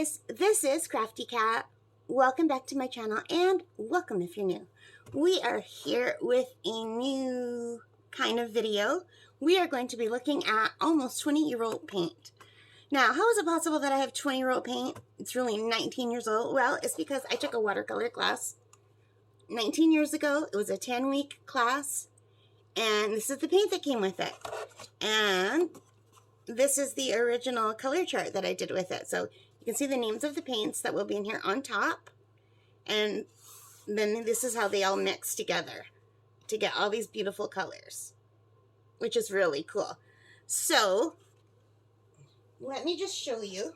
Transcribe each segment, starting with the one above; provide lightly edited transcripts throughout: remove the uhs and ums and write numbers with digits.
guys, this is Crafty Cat. Welcome back to my channel and welcome if you're new. We are here with a new kind of video. We are going to be looking at almost 20-year-old paint. Now, how is it possible that I have 20-year-old paint? It's really 19 years old. Well, it's because I took a watercolor class 19 years ago. It was a 10-week class, and this is the paint that came with it. And this is the original color chart that I did with it. So you can see the names of the paints that will be in here on top. And then this is how they all mix together to get all these beautiful colors, which is really cool. So let me just show you.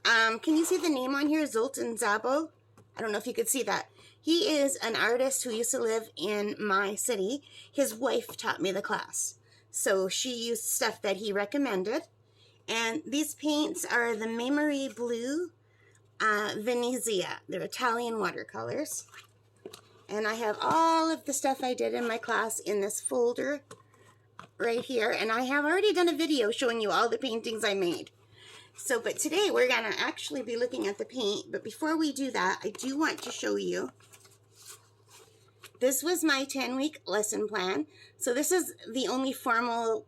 Can you see the name on here? Zoltan Szabo. I don't know if you could see that. He is an artist who used to live in my city. His wife taught me the class. So she used stuff that he recommended. And these paints are the Maimeriblu Venezia. They're Italian watercolors. And I have all of the stuff I did in my class in this folder right here. And I have already done a video showing you all the paintings I made. So, but today we're going to actually be looking at the paint. But before we do that, I do want to show you. This was my 10-week lesson plan. So this is the only formal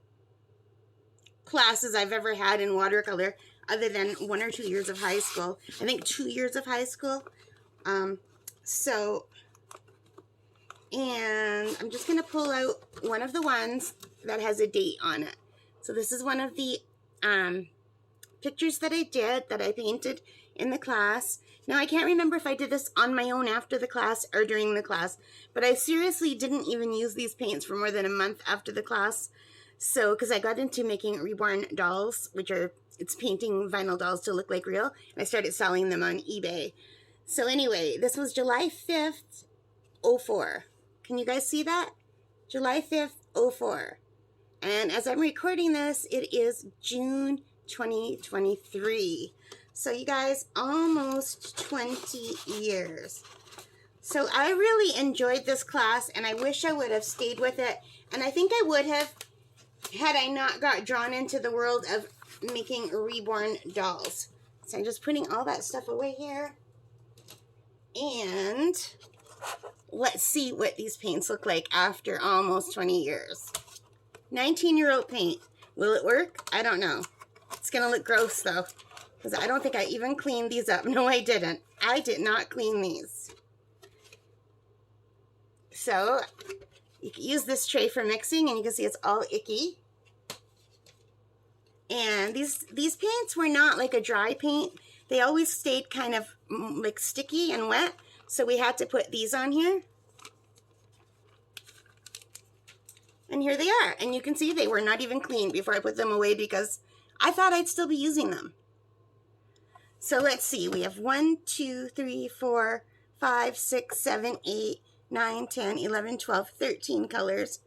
classes I've ever had in watercolor other than 1 or 2 years of high school. I think 2 years of high school. And I'm just going to pull out one of the ones that has a date on it. So this is one of the pictures that I did, that I painted in the class. Now, I can't remember if I did this on my own after the class or during the class, but I seriously didn't even use these paints for more than a month after the class. So, because I got into making reborn dolls, which are, it's painting vinyl dolls to look like real, and I started selling them on eBay. So anyway, this was July 5th, 04. Can you guys see that? July 5th, 04. And as I'm recording this, it is June 2023. So you guys, almost 20 years. So I really enjoyed this class, and I wish I would have stayed with it. And I think I would have had I not got drawn into the world of making reborn dolls. So I'm just putting all that stuff away here. And let's see what these paints look like after almost 20 years. 19-year-old paint. Will it work? I don't know. It's going to look gross, though, because I don't think I even cleaned these up. No, I didn't. I did not clean these. So you can use this tray for mixing, and you can see it's all icky. And these paints were not like a dry paint. They always stayed kind of like sticky and wet. So we had to put these on here. And here they are. And you can see they were not even clean before I put them away because I thought I'd still be using them. So let's see. We have 1, 2, 3, 4, 5, 6, 7, 8, 9, 10, 11, 12, 13 colors.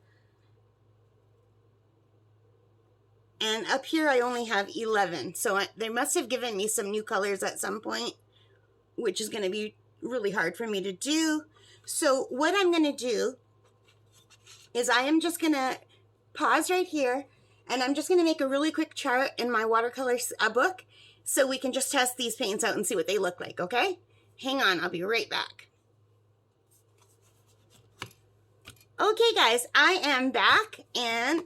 And up here I only have 11. So they must have given me some new colors at some point, which is going to be really hard for me to do. So what I'm going to do is I am just going to pause right here, and I'm just going to make a really quick chart in my watercolor book so we can just test these paints out and see what they look like, okay? Hang on, I'll be right back. Okay, guys, I am back, and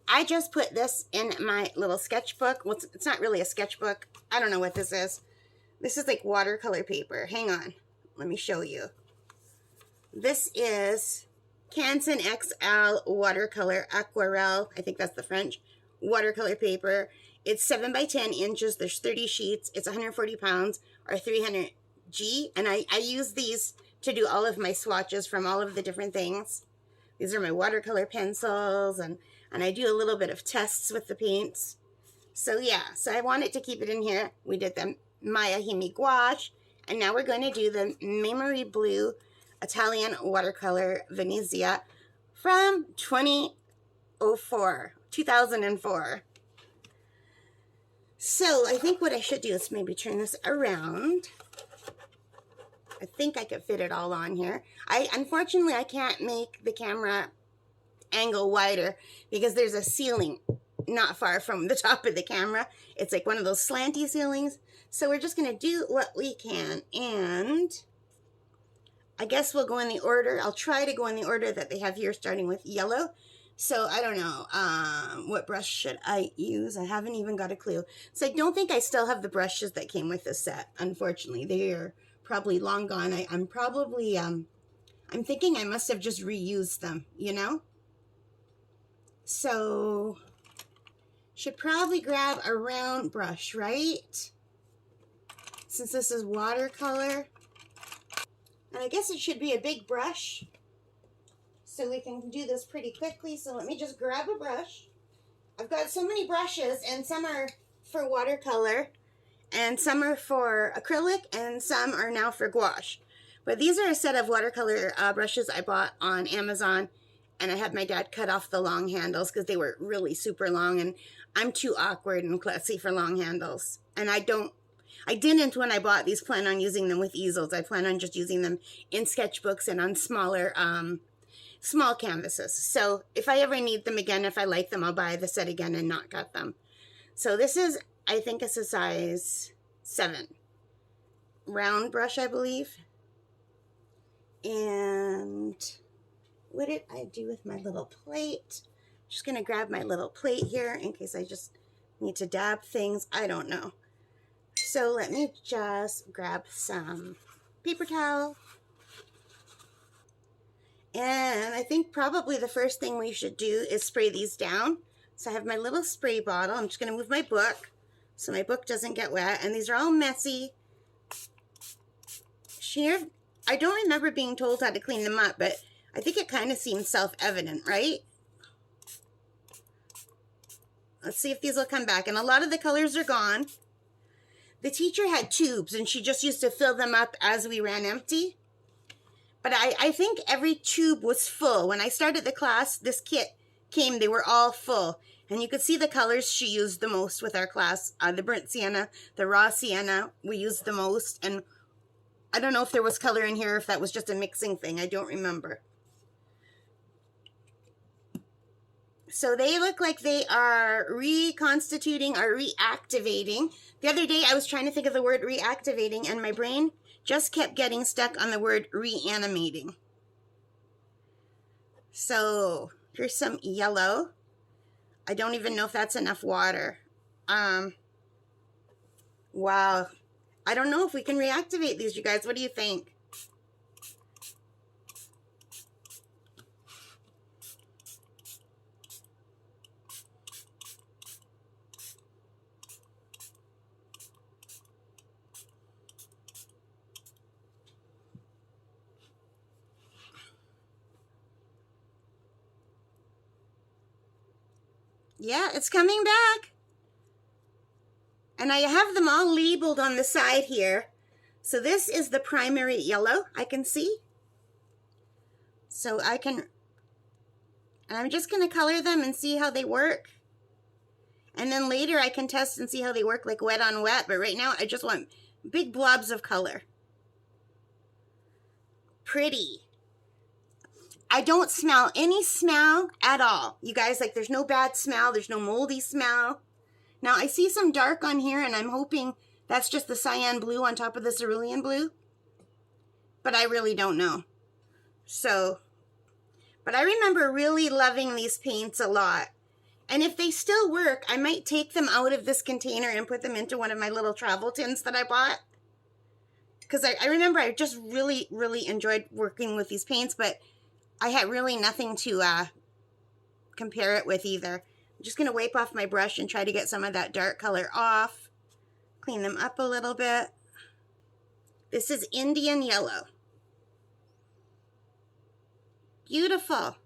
I just put this in my little sketchbook. Well, it's not really a sketchbook. I don't know what this is. This is like watercolor paper. Hang on. Let me show you. This is Canson XL watercolor aquarelle. I think that's the French watercolor paper. It's 7 by 10 inches. There's 30 sheets. It's 140 pounds or 300 G. And I use these to do all of my swatches from all of the different things. These are my watercolor pencils, and I do a little bit of tests with the paints. So yeah, so I wanted to keep it in here. We did the Maimeriblu gouache, and now we're going to do the Maimeriblu Italian watercolor Venezia from 2004. So I think what I should do is maybe turn this around. I think I could fit it all on here. Unfortunately, I can't make the camera angle wider because there's a ceiling not far from the top of the camera. It's like one of those slanty ceilings. So we're just going to do what we can. And I guess we'll go in the order. I'll try to go in the order that they have here, starting with yellow. So I don't know, what brush should I use? I haven't even got a clue. So I don't think I still have the brushes that came with this set, unfortunately. They're probably long gone. I'm probably, I'm thinking I must have just reused them, you know? So, should probably grab a round brush, right? Since this is watercolor. And I guess it should be a big brush, so we can do this pretty quickly. So let me just grab a brush. I've got so many brushes, and some are for watercolor, and some are for acrylic, and some are now for gouache. But these are a set of watercolor brushes I bought on Amazon, and I had my dad cut off the long handles because they were really super long, and I'm too awkward and klutzy for long handles. And I didn't, when I bought these, plan on using them with easels. I plan on just using them in sketchbooks and on smaller, small canvases. So if I ever need them again, if I like them, I'll buy the set again and not cut them. So this is, I think it's a size 7. Round brush, I believe. And what did I do with my little plate? Just going to grab my little plate here in case I just need to dab things. I don't know. So let me just grab some paper towel. And I think probably the first thing we should do is spray these down. So I have my little spray bottle. I'm just going to move my book so my book doesn't get wet. And these are all messy. Here, I don't remember being told how to clean them up, but I think it kind of seems self-evident, right? Let's see if these will come back. And a lot of the colors are gone. The teacher had tubes, and she just used to fill them up as we ran empty. But I think every tube was full. When I started the class, this kit came, they were all full. And you could see the colors she used the most with our class. The burnt sienna, the raw sienna, we used the most. And I don't know if there was color in here, if that was just a mixing thing. I don't remember. So they look like they are reconstituting or reactivating. The other day I was trying to think of the word reactivating, and my brain just kept getting stuck on the word reanimating. So here's some yellow. I don't even know if that's enough water. Wow. I don't know if we can reactivate these, you guys. What do you think? Yeah, it's coming back. And I have them all labeled on the side here. So this is the primary yellow, I can see. So and I'm just going to color them and see how they work. And then later I can test and see how they work like wet on wet. But right now I just want big blobs of color. Pretty. I don't smell any smell at all. You guys, like, there's no bad smell. There's no moldy smell. Now, I see some dark on here, and I'm hoping that's just the cyan blue on top of the cerulean blue. But I really don't know. So, but I remember really loving these paints a lot. And if they still work, I might take them out of this container and put them into one of my little travel tins that I bought. Because I remember I just really, really enjoyed working with these paints, but I had really nothing to compare it with either. I'm just going to wipe off my brush and try to get some of that dark color off. Clean them up a little bit. This is Indian yellow. Beautiful.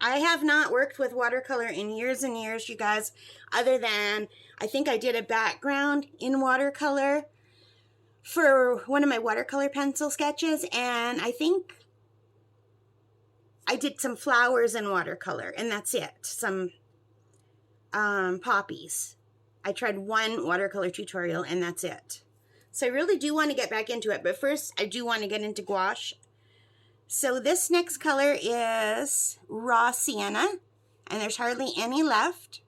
I have not worked with watercolor in years and years, you guys, other than I think I did a background in watercolor for one of my watercolor pencil sketches, and I think I did some flowers in watercolor, and that's it. Some poppies. I tried one watercolor tutorial, and that's it. So I really do want to get back into it, but first I do want to get into gouache. So this next color is Raw Sienna, and there's hardly any left.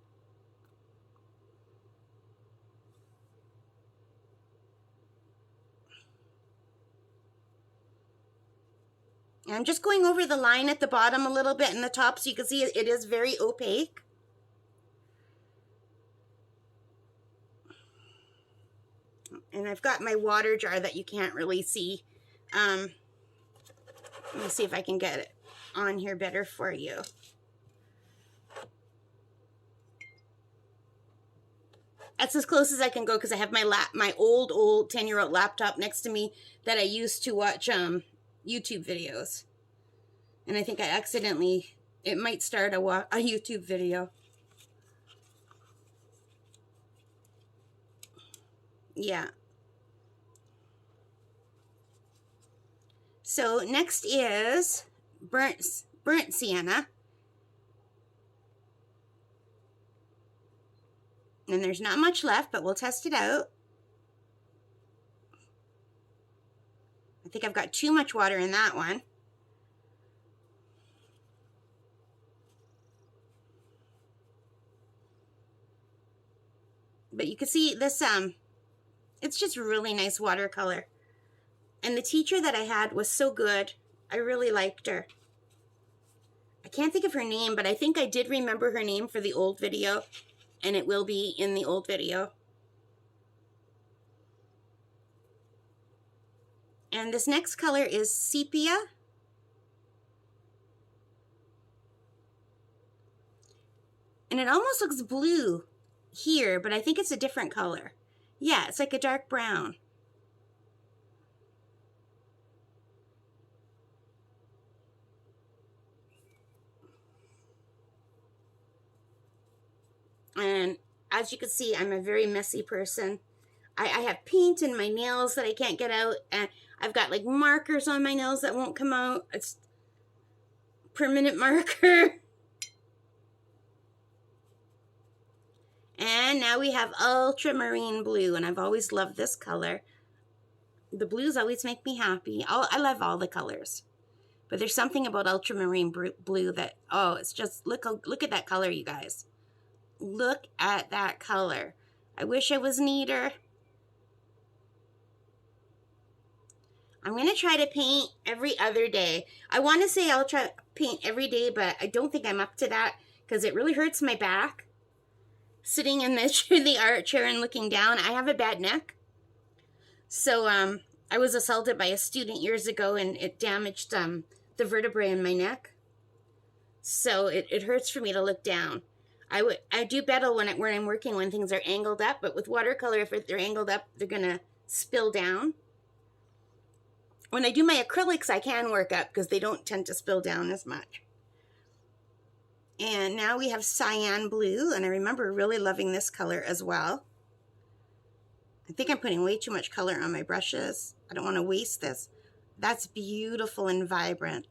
And I'm just going over the line at the bottom a little bit and the top so you can see it is very opaque. And I've got my water jar that you can't really see. Let me see if I can get it on here better for you. That's as close as I can go because I have my old 10-year-old laptop next to me that I used to watch YouTube videos. And I think I accidentally, it might start a YouTube video. Yeah. So next is burnt sienna. And there's not much left, but we'll test it out. I think I've got too much water in that one. But you can see this, it's just really nice watercolor. And the teacher that I had was so good. I really liked her. I can't think of her name, but I think I did remember her name for the old video. And it will be in the old video. And this next color is Sepia. And it almost looks blue here, but I think it's a different color. Yeah, it's like a dark brown. And as you can see, I'm a very messy person. I have paint in my nails that I can't get out, and I've got like markers on my nails that won't come out. It's permanent marker. And now we have ultramarine blue, and I've always loved this color. The blues always make me happy. I love all the colors. But there's something about ultramarine blue that, oh, it's just, look at that color, you guys. Look at that color. I wish I was neater. I'm going to try to paint every other day. I want to say I'll try to paint every day, but I don't think I'm up to that because it really hurts my back. Sitting in the art chair and looking down. I have a bad neck. So I was assaulted by a student years ago, and it damaged the vertebrae in my neck. So it hurts for me to look down. I do better when I'm working when things are angled up, but with watercolor, if they're angled up, they're gonna spill down. When I do my acrylics, I can work up because they don't tend to spill down as much. And now we have cyan blue, and I remember really loving this color as well. I think I'm putting way too much color on my brushes. I don't want to waste this. That's beautiful and vibrant.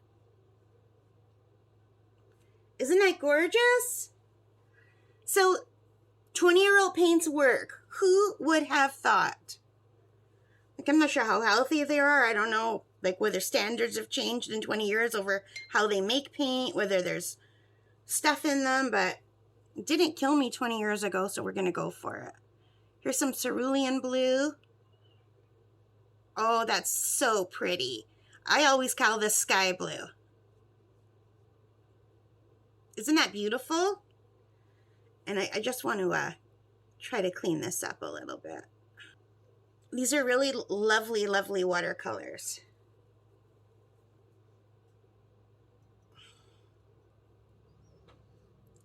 Isn't that gorgeous? So 20-year-old paints work. Who would have thought? Like, I'm not sure how healthy they are. I don't know, like, whether standards have changed in 20 years over how they make paint, whether there's stuff in them, but it didn't kill me 20 years ago, so we're going to go for it. Here's some cerulean blue. Oh, that's so pretty. I always call this sky blue. Isn't that beautiful? And I just want to try to clean this up a little bit. These are really lovely, lovely watercolors.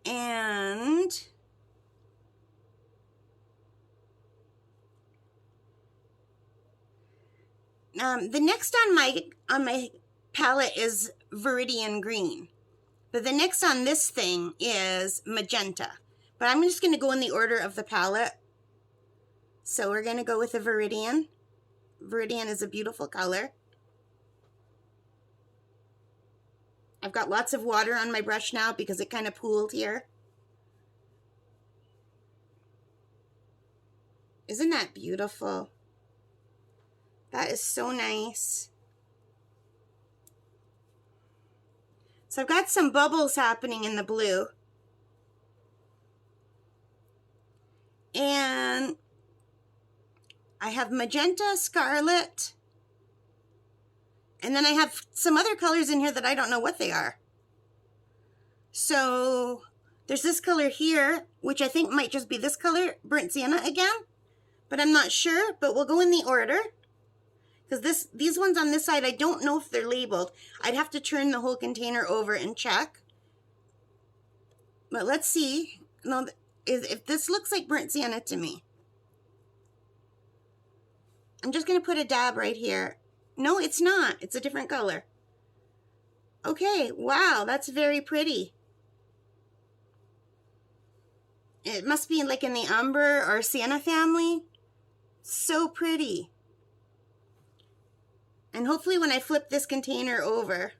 And the next on my palette is Viridian Green. But the next on this thing is Magenta. But I'm just going to go in the order of the palette. So we're going to go with the Viridian. Viridian is a beautiful color. I've got lots of water on my brush now because it kind of pooled here. Isn't that beautiful? That is so nice. So I've got some bubbles happening in the blue. And I have magenta, scarlet, and then I have some other colors in here that I don't know what they are. So there's this color here, which I think might just be this color, burnt sienna again, but I'm not sure, but we'll go in the order. Because these ones on this side, I don't know if they're labeled. I'd have to turn the whole container over and check. But let's see. No, if this looks like burnt sienna to me. I'm just going to put a dab right here. No, it's not. It's a different color. Okay, wow, that's very pretty. It must be like in the umber or sienna family. So pretty. And hopefully when I flip this container over,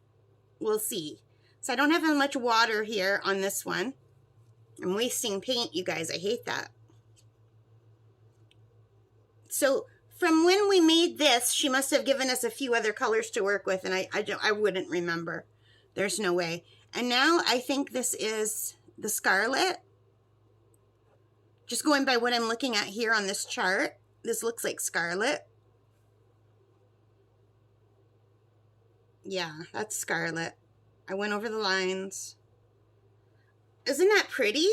we'll see. So I don't have as much water here on this one. I'm wasting paint, you guys. I hate that. So from when we made this, she must have given us a few other colors to work with, and I wouldn't remember. There's no way. And now I think this is the scarlet. Just going by what I'm looking at here on this chart, this looks like scarlet. Yeah, that's scarlet. I went over the lines. Isn't that pretty?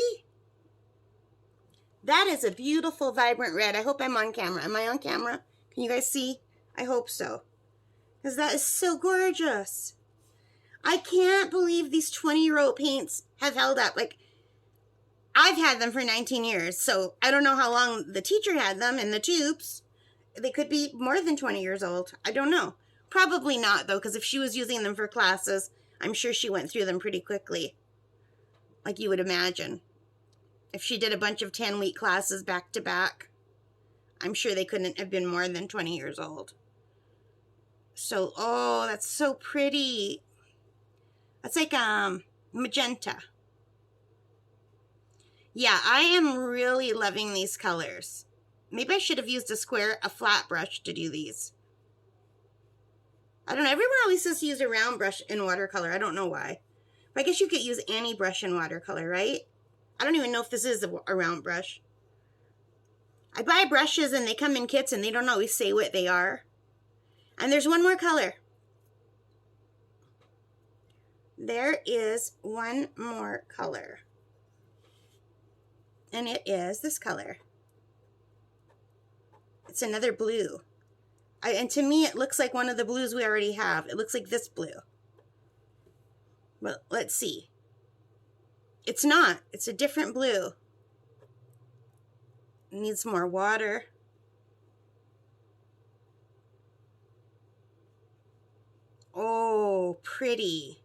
That is a beautiful, vibrant red. I hope I'm on camera. Am I on camera? Can you guys see? I hope so. Because that is so gorgeous. I can't believe these 20-year-old paints have held up. Like, I've had them for 19 years, so I don't know how long the teacher had them in the tubes. They could be more than 20 years old. I don't know. Probably not, though, because if she was using them for classes, I'm sure she went through them pretty quickly, like you would imagine. If she did a bunch of 10-week classes back to back, I'm sure they couldn't have been more than 20 years old. So, oh, that's so pretty. That's like magenta. Yeah, I am really loving these colors. Maybe I should have used a flat brush to do these. I don't know. Everyone always says to use a round brush in watercolor. I don't know why. But I guess you could use any brush in watercolor, right? I don't even know if this is a round brush. I buy brushes and they come in kits and they don't always say what they are. And there's one more color. There is one more color. And it is this color. It's another blue. And to me, it looks like one of the blues we already have. It looks like this blue. But let's see. It's not. It's a different blue. It needs more water. Oh, pretty.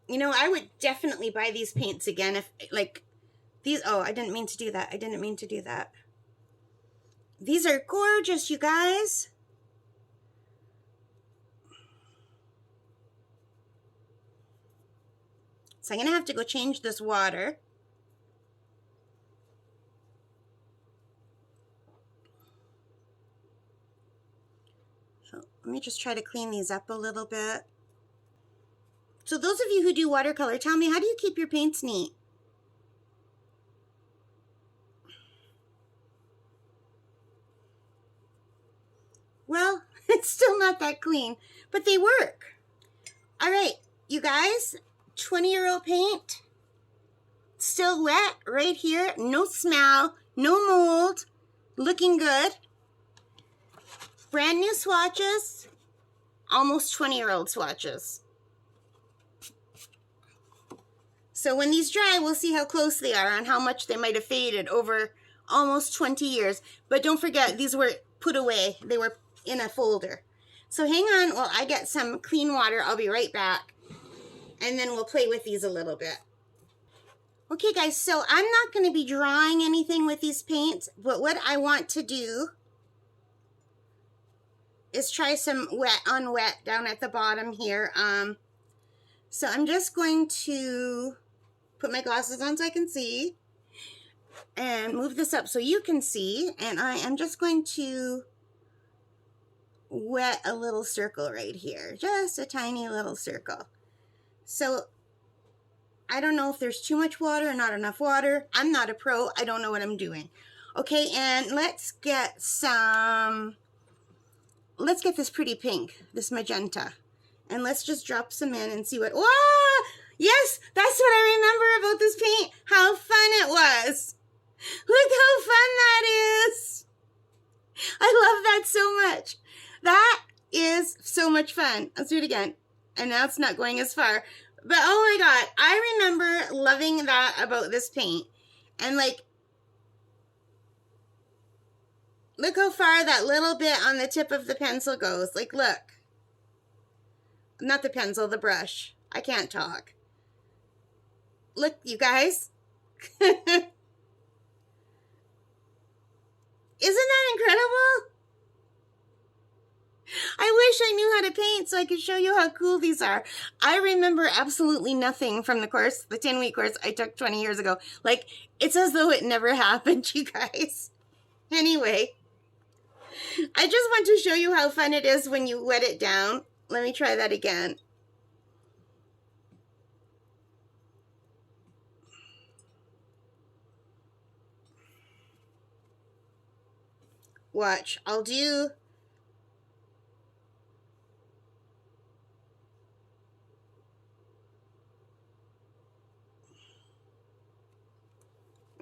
You know, I would definitely buy these paints again if, like, these, oh, I didn't mean to do that. I didn't mean to do that. These are gorgeous, you guys. So I'm going to have to go change this water. So let me just try to clean these up a little bit. So those of you who do watercolor, tell me, how do you keep your paints neat? Well, it's still not that clean, but they work. All right, you guys, 20-year-old paint, still wet right here, no smell, no mold, looking good. Brand new swatches, almost 20-year-old swatches. So when these dry, we'll see how close they are and how much they might have faded over almost 20 years. But don't forget, these were put away. They were in a folder. So hang on while I get some clean water. I'll be right back. And then we'll play with these a little bit. Okay, guys, so I'm not going to be drawing anything with these paints. But what I want to do is try some wet on wet down at the bottom here. So I'm just going to put my glasses on so I can see. and move this up so you can see. And I am just going to wet a little circle right here, just a tiny little circle. So I don't know if there's too much water or not enough water. I'm not a pro. I don't know what I'm doing. Okay, and let's get this pretty pink, this magenta. And let's just drop some in and see what, wow! Yes, that's what I remember about this paint. How fun it was. Look how fun that is. I love that so much. That is so much fun. Let's do it again. And now it's not going as far. But oh my God, I remember loving that about this paint. And like, look how far that little bit on the tip of the pencil goes. Like, look. Not the pencil, the brush. I can't talk. Look, you guys. Isn't that incredible? I wish I knew how to paint so I could show you how cool these are. I remember absolutely nothing from the course, the 10-week course I took 20 years ago. Like, it's as though it never happened, you guys. Anyway, I just want to show you how fun it is when you wet it down. Let me try that again. Watch, I'll do...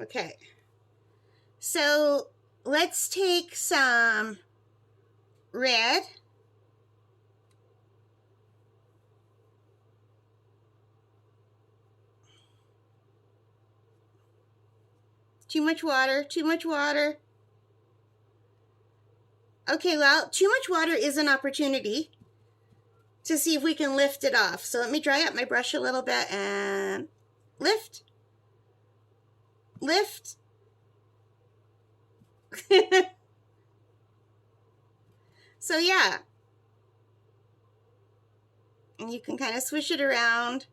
Okay, so let's take some red. Too much water, too much water. Okay, well, too much water is an opportunity to see if we can lift it off. So let me dry up my brush a little bit and lift. Lift. So yeah. And you can kind of swish it around.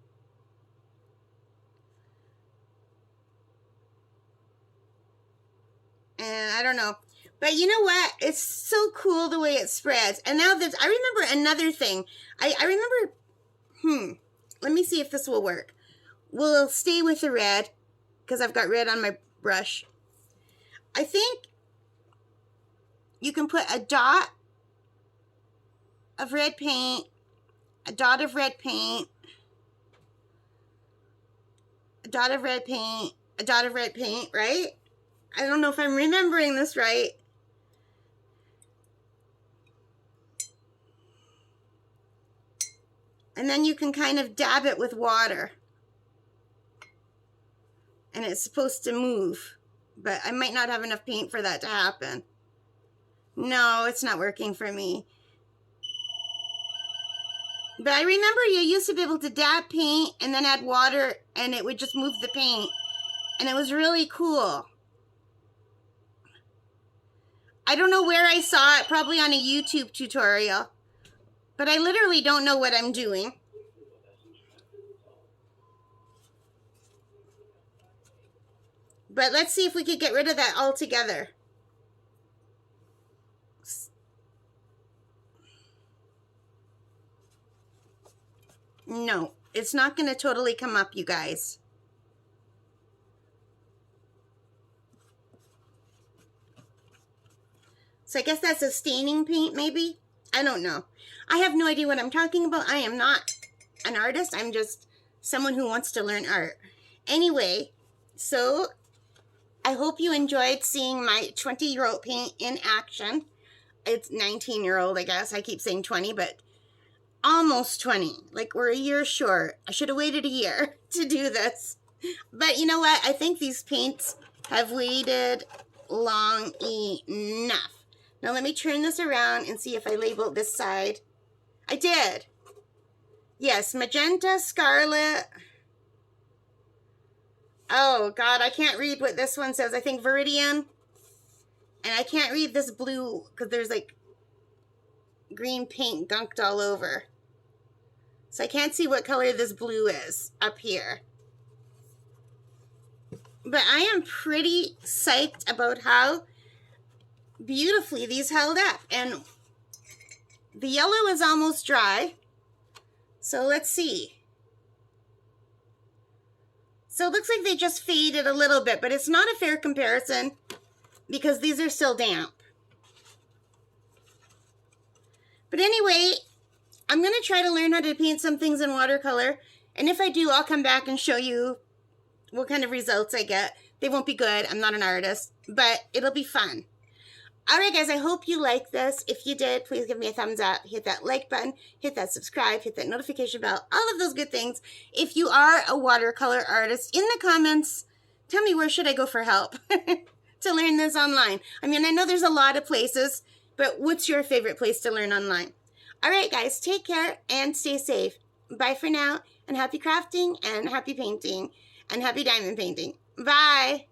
And I don't know. But you know what? It's so cool the way it spreads. And now I remember another thing. I remember, let me see if this will work. We'll stay with the red because I've got red on my brush. I think you can put a dot of red paint, a dot of red paint, a dot of red paint, a dot of red paint, right? I don't know if I'm remembering this right. And then you can kind of dab it with water. And it's supposed to move. But I might not have enough paint for that to happen. No, it's not working for me. But I remember you used to be able to dab paint and then add water and it would just move the paint. And it was really cool. I don't know where I saw it, probably on a YouTube tutorial. But I literally don't know what I'm doing. But let's see if we could get rid of that altogether. No, it's not going to totally come up, you guys. So I guess that's a staining paint, maybe? I don't know. I have no idea what I'm talking about. I am not an artist. I'm just someone who wants to learn art. Anyway, so I hope you enjoyed seeing my 20-year-old paint in action. It's 19-year-old, I guess. I keep saying 20, but almost 20. Like, we're a year short. I should have waited a year to do this. But you know what? I think these paints have waited long enough. Now let me turn this around and see if I labeled this side. I did. Yes, magenta, scarlet. Oh, God, I can't read what this one says. I think Viridian. And I can't read this blue because there's like green paint gunked all over. So I can't see what color this blue is up here. but I am pretty psyched about how beautifully these held up. And the yellow is almost dry. So let's see. So it looks like they just faded a little bit, but it's not a fair comparison because these are still damp. But anyway, I'm going to try to learn how to paint some things in watercolor. And if I do, I'll come back and show you what kind of results I get. They won't be good. I'm not an artist, but it'll be fun. All right, guys, I hope you liked this. If you did, please give me a thumbs up. Hit that like button. Hit that subscribe. Hit that notification bell. All of those good things. If you are a watercolor artist, in the comments, tell me where should I go for help to learn this online. I mean, I know there's a lot of places, but what's your favorite place to learn online? All right, guys, take care and stay safe. Bye for now, and happy crafting, and happy painting, and happy diamond painting. Bye.